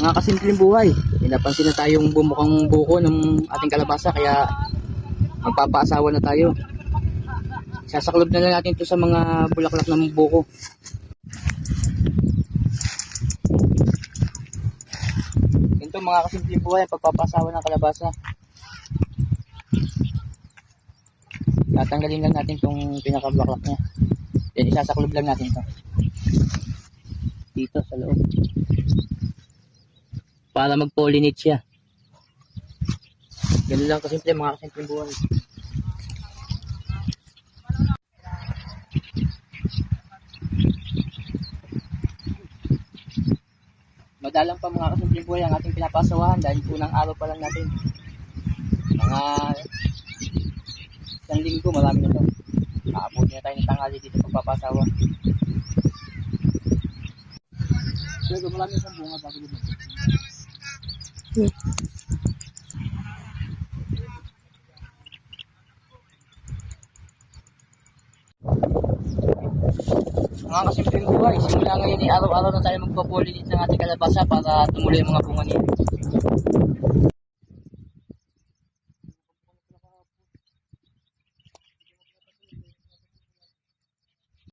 Mga kasimpleng buhay, pinapansin na tayong bumukang buko ng ating kalabasa, kaya magpapaasawa na tayo. Sasaklob na lang natin ito sa mga bulaklak ng buko. Ito mga kasimpleng buhay, pagpapaasawa ng kalabasa. Tatanggalin lang natin itong pinakabulaklak niya. Then isasaklob lang natin ito dito sa loob para mag-pollinate siya. Ganun lang kasimple mga kasimpleng buhay. Madalang pa mga kasimpleng buhay ang ating pinapasawahan dahil unang araw pa lang natin. Mga isang linggo marami na ito. Aabuti na tayo ng tanghali dito pagpapasawa. Pero marami isang bunga bago dito. Mga kasimpleng buhay, simula ngayon ay araw-araw na tayo magpo-pollinate ng ating kalabasa para tumuloy ang mga bunga niya.